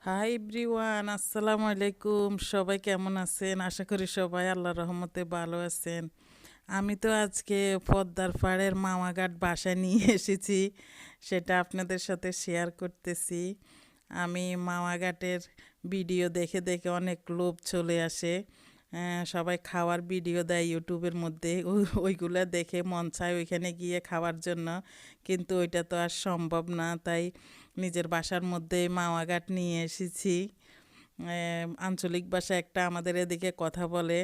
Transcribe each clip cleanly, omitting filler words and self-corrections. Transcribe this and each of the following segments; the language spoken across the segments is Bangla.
হাই এভরিওয়ান, আসসালামু আলাইকুম। সবাই কেমন আছেন? আশা করি সবাই আল্লাহর রহমতে ভালো আছেন। আমি তো আজকে পদ্মার পাড়ের মামাঘাট বাসায় নিয়ে এসেছি, সেটা আপনাদের সাথে শেয়ার করতেছি। আমি মামাঘাটের ভিডিও দেখে দেখে অনেক লোভ চলে আসে। সবাই খাওয়ার ভিডিও দেয় ইউটিউবের মধ্যে, ওইগুলা দেখে মন চায় ওইখানে গিয়ে খাওয়ার জন্য, কিন্তু ওইটা তো আর সম্ভব না। তাই নিজের বাসার মধ্যেই মামাঘাট নিয়ে এসেছি। আঞ্চলিক ভাষা একটা আমাদের এদিকে কথা বলে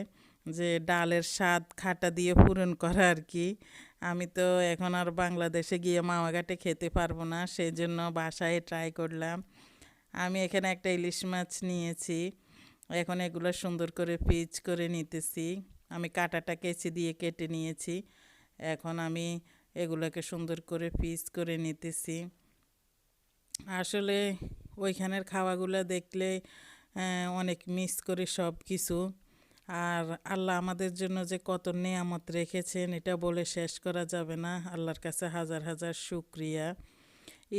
যে ডালের স্বাদ খাটা দিয়ে পূরণ করা আর কি। আমি তো এখন আর বাংলাদেশে গিয়ে মামাঘাটে খেতে পারবো না, সেই জন্য বাসায় ট্রাই করলাম। আমি এখানে একটা ইলিশ মাছ নিয়েছি, এখন এগুলো সুন্দর করে পিচ করে নিতেছি। আমি কাঁটাটা কেচি দিয়ে কেটে নিয়েছি, এখন আমি এগুলোকে সুন্দর করে পিচ করে নিতেছি। আসলে ওইখানের খাওয়াগুলো দেখলে অনেক মিস করি সব কিছু। আর আল্লাহ আমাদের জন্য যে কত নেয়ামত রেখেছেন এটা বলে শেষ করা যাবে না। আল্লাহর কাছে হাজার হাজার শুক্রিয়া।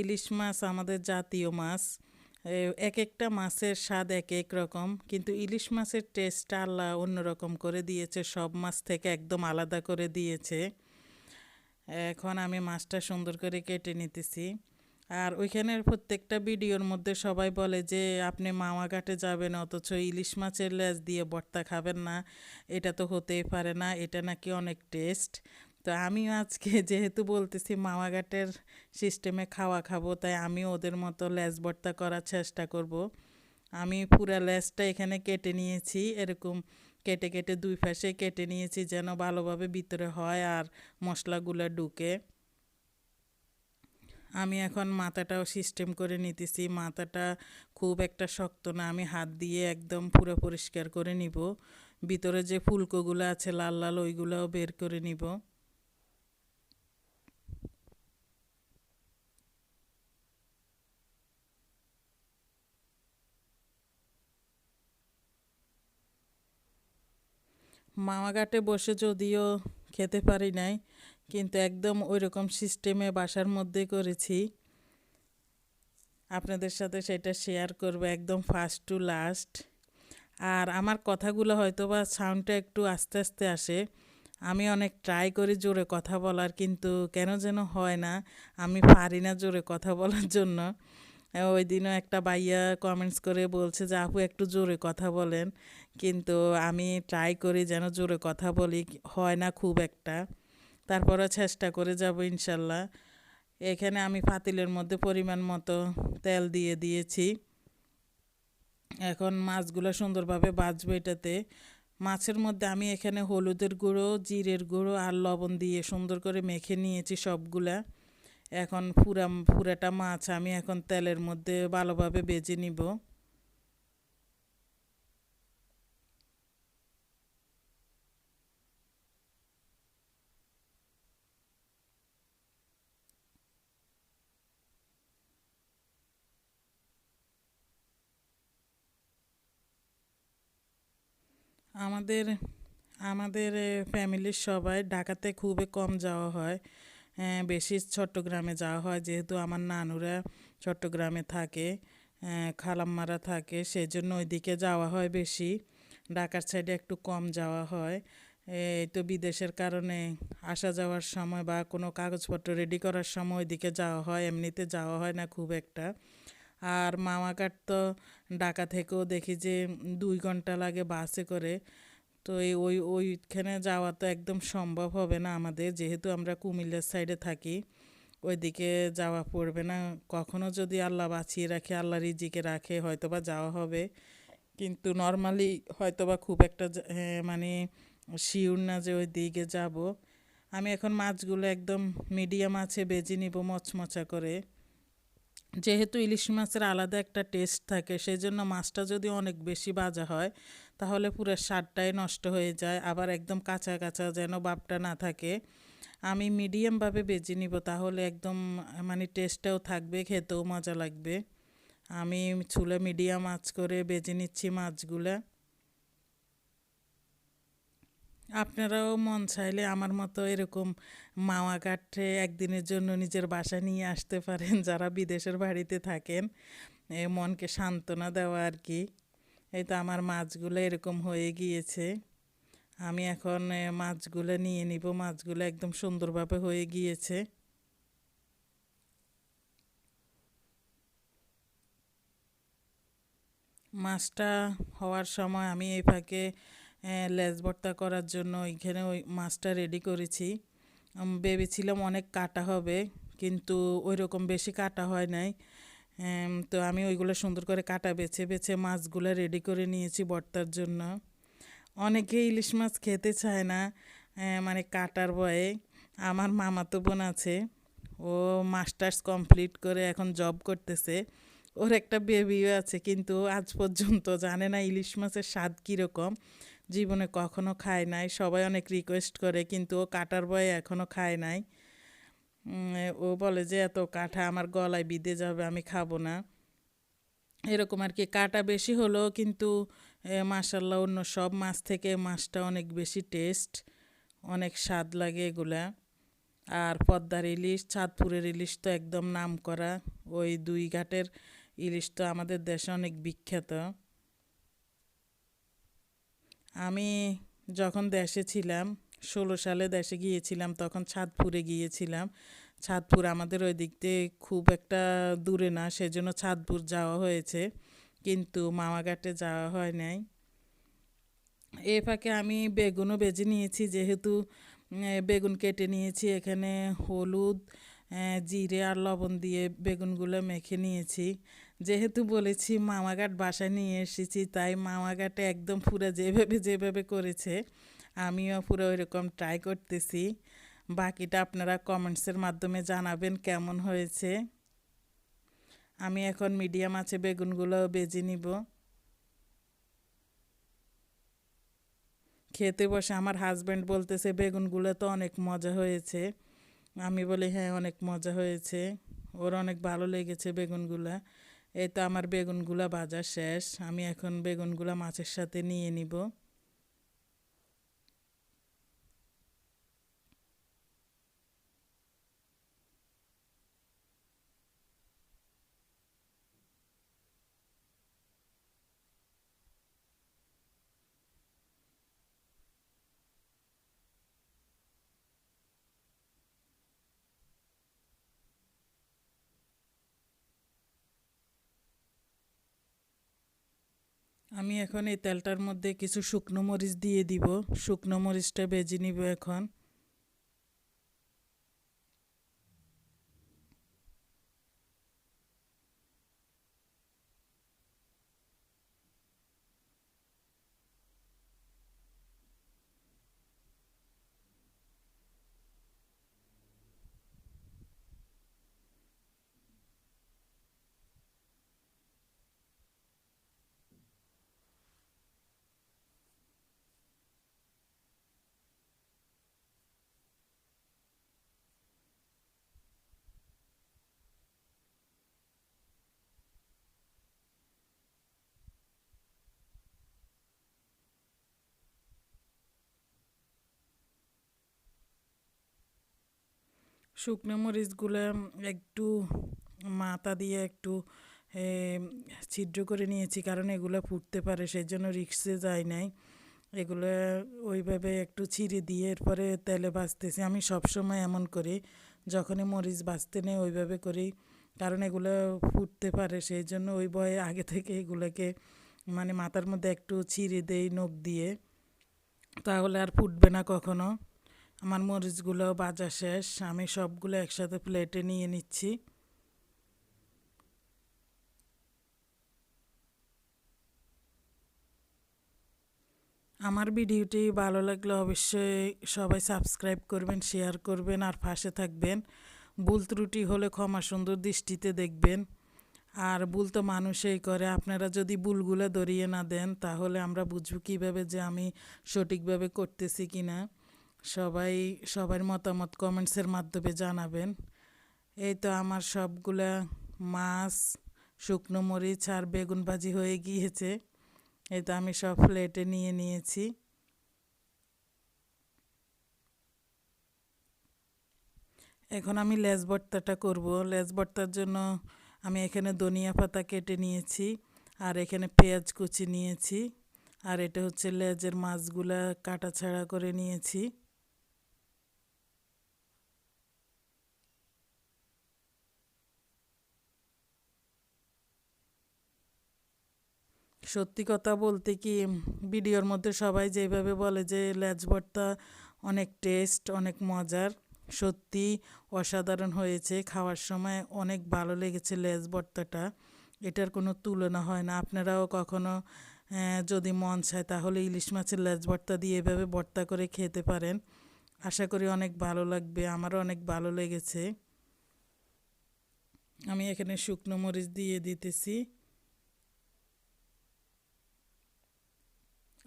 ইলিশ মাছ আমাদের জাতীয় মাছ। এক একটা মাছের স্বাদ এক এক রকম, কিন্তু ইলিশ মাছের টেস্টটা আল্লাহ অন্যরকম করে দিয়েছে, সব মাছ থেকে একদম আলাদা করে দিয়েছে। এখন আমি মাছটা সুন্দর করে কেটে নিতেছি। আর ওইখানের প্রত্যেকটা ভিডিওর মধ্যে সবাই বলে যে আপনি মামাঘাটে যাবেন অথচ ইলিশ মাছের লেজ দিয়ে ভর্তা খাবেন না, এটা তো হতেই পারে না, এটা নাকি অনেক টেস্ট। তো আমি আজকে যেহেতু বলতেছি মামাঘাটের সিস্টেমে খাওয়া খাবো, তাই আমি ওদের মতো লেজ ভর্তা করার চেষ্টা করব। আমি পুরা লেজটা এখানে কেটে নিয়েছি, এরকম কেটে কেটে দুই পাশে কেটে নিয়েছি যেন ভালোভাবে ভিতরে হয় আর মশলাগুলো ঢুকে। আমি এখন মাথাটাও সিস্টেম করে নিতেছি। মাথাটা খুব একটা শক্ত না, আমি হাত দিয়ে একদম পুরো পরিষ্কার করে নিব। ভিতরে যে ফুলকোগুলো আছে লাল লাল ওইগুলোও বের করে নিব। মামাঘাটে বসে যদিও খেতে পারি নাই, কিন্তু একদম ওই রকম সিস্টেমে বাসার মধ্যে করেছি। আপনাদের সাথে সেটা শেয়ার করব একদম ফার্স্ট টু লাস্ট। আর আমার কথাগুলো হয়তো বা সাউন্ডটা একটু আস্তে আস্তে আসে। আমি অনেক ট্রাই করি জোরে কথা বলার, কিন্তু কেন যেন হয় না, আমি পারি না জোরে কথা বলার জন্য। ওই দিনও একটা ভাইয়া কমেন্টস করে বলছে যে আপু একটু জোরে কথা বলেন, কিন্তু আমি ট্রাই করি যেন জোরে কথা বলি, হয় না খুব একটা। তারপরে চেষ্টা করে যাব ইনশাল্লাহ। এখানে আমি পাতিলের মধ্যে পরিমাণ মতো তেল দিয়ে দিয়েছি। এখন মাছগুলো সুন্দরভাবে ভাজবো এটাতে। মাছের মধ্যে আমি এখানে হলুদের গুঁড়ো, জিরের গুঁড়ো আর লবণ দিয়ে সুন্দর করে মেখে নিয়েছি সবগুলা। এখন পুরাটা মাছ আমি এখন তেলের মধ্যে ভালোভাবে ভেজে নিব। আমাদের আমাদের ফ্যামিলির সবাই ঢাকাতে খুবই কম যাওয়া হয়। বেশি চট্টগ্রামে যাওয়া হয়, যেহেতু আমার নানুরা চট্টগ্রামে থাকে, খালাম্মারা থাকে, সেজন্য ওইদিকে যাওয়া হয় বেশি। ঢাকার সাইডে একটু কম যাওয়া হয়। এই তো বিদেশের কারণে আসা যাওয়ার সময় বা কোনো কাগজপত্র রেডি করার সময় ওইদিকে যাওয়া হয়, এমনিতে যাওয়া হয় না খুব একটা। আর মামাঘাট তো ঢাকা থেকেও দেখি যে 2 ঘন্টা লাগে বাসে করে। তো ওইখানে যাওয়া তো একদম সম্ভব হবে না আমাদের, যেহেতু আমরা কুমিল্লার সাইডে থাকি, ওইদিকে যাওয়া পড়বে না। কখনো যদি আল্লাহ বাঁচিয়ে রাখে, আল্লাহ রিজিকে রাখে, হয়তোবা যাওয়া হবে, কিন্তু নর্মালি হয়তোবা খুব একটা মানে শিওর না যে ওই দিকে যাব। আমি এখন মাছগুলো একদম মিডিয়াম আছে ভেজে নিব মচমচা করে। যেহেতু ইলিশ মাছের আলাদা একটা টেস্ট থাকে, সেই জন্য মাছটা যদি অনেক বেশি ভাজা হয় তাহলে পুরো স্বাদটাই নষ্ট হয়ে যায়, আবার একদম কাঁচা কাঁচা যেন ভাবটা না থাকে। আমি মিডিয়ামভাবে ভেজে নিব, তাহলে একদম মানে টেস্টটাও থাকবে, খেতেও মজা লাগবে। আমি চুলে মিডিয়াম আঁচ করে ভেজে নিচ্ছি মাছগুলা। আপনারাও মন চাইলে আমার মতো এরকম মাওয়া কাটে একদিনের জন্য নিজের বাসায় নিয়ে আসতে পারেন যারা বিদেশের বাড়িতে থাকেন। মনকে সান্ত্বনা দেওয়া আর কি। এই তো আমার মাছগুলো এরকম হয়ে গিয়েছে। আমি এখন মাছগুলো নিয়ে নিব। মাছগুলো একদম সুন্দরভাবে হয়ে গিয়েছে। মাছটা হওয়ার সময় আমি এই ফাঁকে লেজ ভর্তা করার জন্য ওইখানে ওই মাছটা রেডি করেছি। ভেবেছিলাম অনেক কাটা হবে, কিন্তু ওই রকম বেশি কাটা হয় নাই। তো আমি ওইগুলো সুন্দর করে কাটা বেছে বেছে মাছগুলো রেডি করে নিয়েছি ভর্তার জন্য। অনেকে ইলিশ মাছ খেতে চায় না, মানে কাটার ভয়ে। আমার মামাতো বোন আছে, ও মাস্টার্স কমপ্লিট করে এখন জব করতেছে। ওর একটা বেবিও আছে, কিন্তু আজ পর্যন্ত জানে না ইলিশ মাছের স্বাদ কীরকম। জীবনে কখনো খায় নাই। সবাই অনেক রিকোয়েস্ট করে, কিন্তু ও কাটার ভয়ে এখনও খায় নাই। ও বলে যে এত কাঁটা আমার গলায় বিঁধে যাবে, আমি খাবো না। এরকম আর কি। কাটা বেশি হলেও কিন্তু মাশাল্লাহ অন্য সব মাছ থেকে মাছটা অনেক বেশি টেস্ট, অনেক স্বাদ লাগে এগুলা। আর পদ্মার ইলিশ, চাঁদপুরের ইলিশ তো একদম নাম করা। ওই দুই ঘাটের ইলিশ তো আমাদের দেশে অনেক বিখ্যাত। আমি যখন দেশে ছিলাম, 16 সালে দেশে গিয়েছিলাম, তখন চাঁদপুরে গিয়েছিলাম। চাঁদপুর আমাদের ওই দিক দিয়ে খুব একটা দূরে না, সেজন্য চাঁদপুর যাওয়া হয়েছে, কিন্তু মামাঘাটে যাওয়া হয় নাই। এ ফাঁকে আমি বেগুনও বেজে নিয়েছি, যেহেতু বেগুন কেটে নিয়েছি। এখানে হলুদ, জিরে আর লবণ দিয়ে বেগুনগুলো মেখে নিয়েছি। যেহেতু বলেছি মামাঘাট বাসায় নিয়ে এসেছি, তাই মামাঘাটে একদম পুরো যেভাবে যেভাবে করেছে আমিও পুরো ওইরকম ট্রাই করতেছি। বাকিটা আপনারা কমেন্টসের মাধ্যমে জানাবেন কেমন হয়েছে। আমি এখন মিডিয়াম আছে বেগুনগুলো বেজে নিব। খেতে বসে আমার হাজব্যান্ড বলতেছে বেগুনগুলো তো অনেক মজা হয়েছে। আমি বলি হ্যাঁ, অনেক মজা হয়েছে। ওর অনেক ভালো লেগেছে বেগুনগুলা। এই তো আমার বেগুনগুলা ভাজা শেষ। আমি এখন বেগুনগুলা মাছের সাথে নিয়ে নিব। আমি এখন এই তেলটার মধ্যে কিছু শুকনো মরিচ দিয়ে দিব। শুকনো মরিচটা ভেজে নিব এখন। শুকনো মরিচগুলো একটু মাথা দিয়ে একটু এ, ছিদ্র করে নিয়েছি, কারণ এগুলো ফুটতে পারে, সেই জন্য রিক্সে যায় নাই। এগুলো ওইভাবে একটু ছিঁড়ে দিয়ে এরপরে তেলে ভাজতেছি। আমি সবসময় এমন করি, যখনই মরিচ ভাজতে নেই ওইভাবে করি, কারণ এগুলো ফুটতে পারে, সেই জন্য ওই ভয়ে আগে থেকে এগুলোকে মানে মাথার মধ্যে একটু ছিঁড়ে দেই নখ দিয়ে, তাহলে আর ফুটবে না কখনো। আমার মরিচগুলো ভাজা শেষ। আমি সবগুলো একসাথে প্লেটে নিয়ে নিচ্ছি। আমার ভিডিওটি ভালো লাগলে অবশ্যই সবাই সাবস্ক্রাইব করবেন, শেয়ার করবেন আর পাশে থাকবেন। ভুল ত্রুটি হলে ক্ষমা সুন্দর দৃষ্টিতে দেখবেন। আর ভুল তো মানুষই করে। আপনারা যদি ভুলগুলো ধরিয়ে না দেন, তাহলে আমরা বুঝব কীভাবে যে আমি সঠিকভাবে করতেছি কি না। সবাই সবার মতামত কমেন্টসের মাধ্যমে জানাবেন। এই তো আমার সবগুলা মাছ, শুকনো মরিচ আর বেগুন ভাজি হয়ে গিয়েছে। এই তো আমি সব প্লেটে নিয়ে নিয়েছি। এখন আমি লেজ ভর্তাটা করব। লেজ ভর্তার জন্য আমি এখানে ধনিয়া পাতা কেটে নিয়েছি, আর এখানে পেঁয়াজ কুচি নিয়েছি, আর এটা হচ্ছে লেজের মাছগুলা কাটা ছাড়া করে নিয়েছি। সত্যি কথা বলতে কি, ভিডিওর মধ্যে সবাই যেভাবে বলে যে লেজ ভর্তা অনেক টেস্ট, অনেক মজার, সত্যি অসাধারণ হয়েছে। খাওয়ার সময় অনেক ভালো লেগেছে লেজ ভর্তাটা, এটার কোনো তুলনা হয় না। আপনারাও কখনো যদি মন চায় তাহলে ইলিশ মাছের লেজ ভর্তা দিয়ে এভাবে ভর্তা করে খেতে পারেন। আশা করি অনেক ভালো লাগবে, আমারও অনেক ভালো লেগেছে। আমি এখানে শুকনো মরিচ দিয়ে দিতেছি,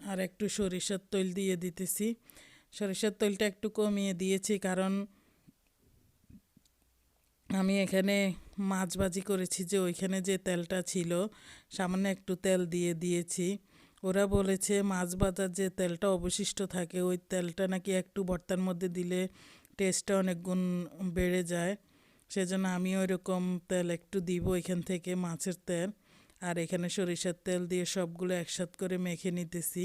আর একটু সরিষার তেল দিয়ে দিতেছি। সরিষার তেলটা একটু কমিয়ে দিয়েছি কারণ আমি এখানে মাছ ভাজি করেছি, যে ওইখানে যে তেলটা ছিল সামান্য একটু তেল দিয়ে দিয়েছি। ওরা বলেছে মাছ ভাজার যে তেলটা অবশিষ্ট থাকে ওই তেলটা নাকি একটু ভর্তার মধ্যে দিলে টেস্টটা অনেক গুণ বেড়ে যায়। সেজন্য আমি ওই রকম তেল একটু দিব এখান থেকে, মাছের তেল। আর এখানে সরিষার তেল দিয়ে সবগুলো একসাথ করে মেখে নিতেছি।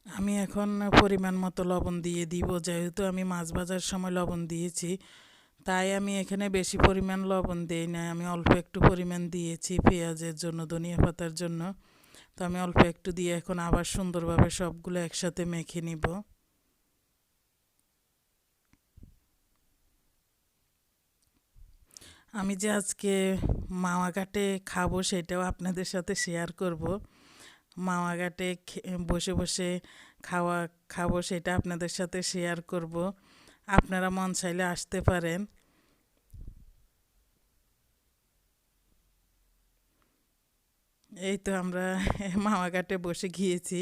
আমি এখন পরিমাণ মতো লবণ দিয়ে দিব, যেহেতু আমি মাছ ভাজার সময় লবণ দিয়েছি, তাই আমি এখানে বেশি পরিমাণ লবণ দিই না, আমি অল্প একটু পরিমাণ দিয়েছি পেঁয়াজের জন্য, ধনিয়া পাতার জন্য। তো আমি অল্প একটু দিয়ে এখন আবার সুন্দরভাবে সবগুলো একসাথে মেখে নিব। আমি যে আজকে মাওয়া ঘাটে খাবো সেটাও আপনাদের সাথে শেয়ার করব। মাওয়া ঘাটে বসে বসে খাওয়া খাবো সেটা আপনাদের সাথে শেয়ার করব। আপনারা মন চাইলে আসতে পারেন। এই তো আমরা মাওয়া ঘাটে বসে গিয়েছি,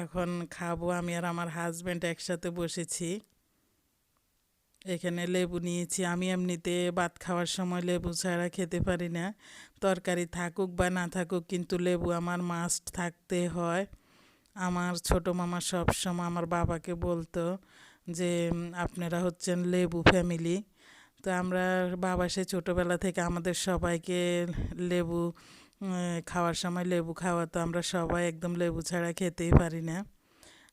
এখন খাবো। আমি আর আমার হাজব্যান্ড একসাথে বসেছি। এখানে লেবু নিয়েছি, আমি এমনিতে ভাত খাওয়ার সময় লেবু ছাড়া খেতে পারি না। তরকারি থাকুক বা না থাকুক, কিন্তু লেবু আমার মাস্ট থাকতে হয়। আমার ছোটো মামা সব সময় আমার বাবাকে বলতো যে আপনারা হচ্ছেন লেবু ফ্যামিলি। তো আমরা, বাবা সে ছোটোবেলা থেকে আমাদের সবাইকে লেবু খাওয়ার সময় লেবু খাওয়াতো, আমরা সবাই একদম লেবু ছাড়া খেতেই পারি না।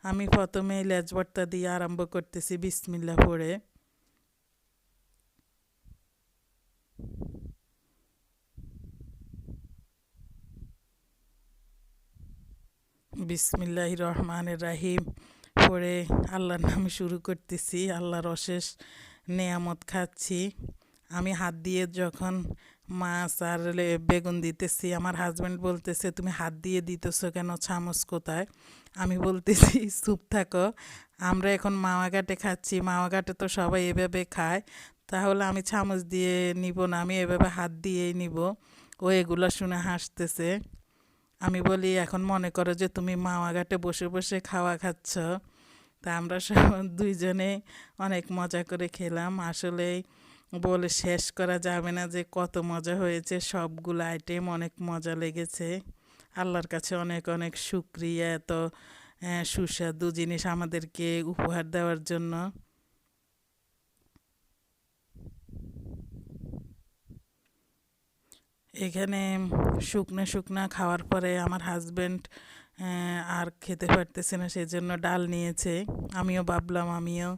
আমি প্রথমে লেজ ভর্তা দিয়ে আরম্ভ করতেছি বিসমিল্লাহ পড়ে। বিসমিল্লাহির রহমানির রাহিম পড়ে আল্লাহর নামে শুরু করতেছি। আল্লাহর অশেষ নেয়ামত খাচ্ছি। আমি হাত দিয়ে যখন মাছ আর বেগুন দিতেছি, আমার হাজব্যান্ড বলতেছে তুমি হাত দিয়ে দিতেছো কেন, চামচ কোথায়? আমি বলতেছি চুপ থাকো, আমরা এখন মাওয়া ঘাটে খাচ্ছি, মাওয়া ঘাটে তো সবাই এভাবে খায়, তাহলে আমি চামচ দিয়ে নিব না, আমি এভাবে হাত দিয়েই নিব। ও এগুলো শুনে হাসতেছে। আমি বলি এখন মনে করো যে তুমি মাওয়া ঘাটে বসে বসে খাওয়া খাচ্ছ। তা আমরা সব দুইজনে অনেক মজা করে খেলাম। আসলে বলে শেষ করা যাবে না যে কত মজা হয়েছে, সবগুলো আইটেম অনেক মজা লেগেছে। আল্লাহর কাছে অনেক অনেক শুক্রিয়া এত সুস্বাদু জিনিস আমাদেরকে উপহার দেওয়ার জন্য। এখানে শুকনো শুকনো খাওয়ার পরে আমার হাজব্যান্ড আর খেতে পারতেছে না, সেজন্য ডাল নিয়েছে। আমিও ভাবলাম আমিও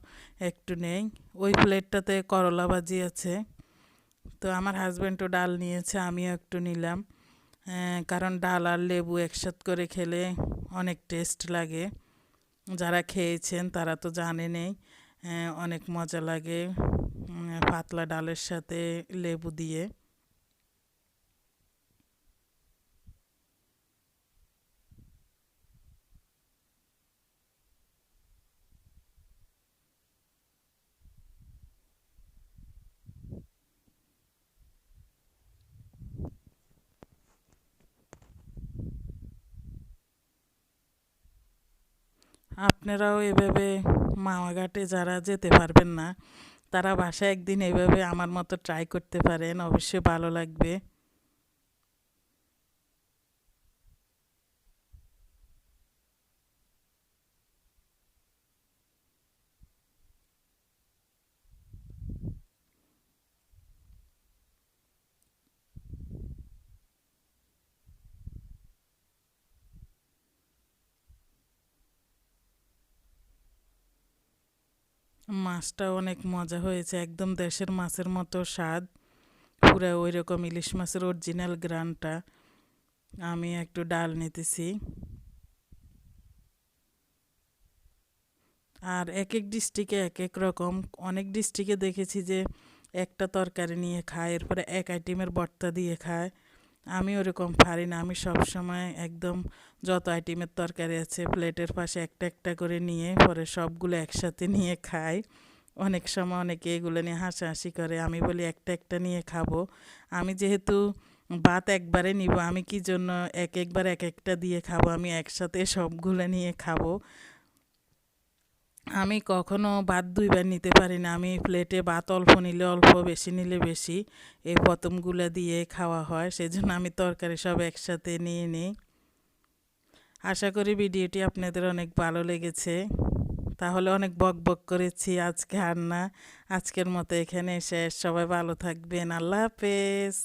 একটু নেই। ওই প্লেটটাতে করলা ভাজি আছে। তো আমার হাজব্যান্ডও ডাল নিয়েছে, আমিও একটু নিলাম। কারণ ডাল আর লেবু একসাথ করে খেলে অনেক টেস্ট লাগে। যারা খেয়েছেন তারা তো জানেনই, অনেক মজা লাগে পাতলা ডালের সাথে লেবু দিয়ে। আপনারাও এভাবে মাওয়া ঘাটে যারা যেতে পারবেন না তারা বাসায় একদিন এভাবে আমার মতো ট্রাই করতে পারেন, অবশ্যই ভালো লাগবে। মাছটা অনেক মজা হয়েছে, একদম দেশের মাছের মতো স্বাদ, পুরো ওই রকম ইলিশ মাছের অরিজিনাল গ্রানটা। আমি একটু ডাল নিতেছি। আর এক এক ডিস্ট্রিক্টে এক এক রকম, অনেক ডিস্ট্রিক্টে দেখেছি যে একটা তরকারি নিয়ে খায়, এরপরে এক আইটেমের ভর্তা দিয়ে খায়। আমি ওরকম পারি না, আমি সব সময় একদম যত আইটেমের তরকারি আছে প্লেটের পাশে একটা একটা করে নিয়ে পরে সবগুলো একসাথে নিয়ে খাই। অনেক সময় অনেকে এগুলো নিয়ে হাসাহাসি করে, আমি বলি একটা একটা নিয়ে খাবো। আমি যেহেতু ভাত একবারে নিব, আমি কি জন্য একবার এক একটা দিয়ে খাবো, আমি একসাথে সবগুলো নিয়ে খাবো। আমি কখনো ভাত দুইবার নিতে পারি না, আমি প্লেটে ভাত অল্প নিলে অল্প, বেশি নিলে বেশি, এই প্রথমগুলো দিয়ে খাওয়া হয়, সেজন্য আমি তরকারি সব একসাথে নিয়ে নিই। আশা করি ভিডিওটি আপনাদের অনেক ভালো লেগেছে। তাহলে অনেক বক বক করেছি আজকে আর না, আজকের মতো এখানে শেষ। সবাই ভালো থাকবেন, আল্লাহ হাফেজ।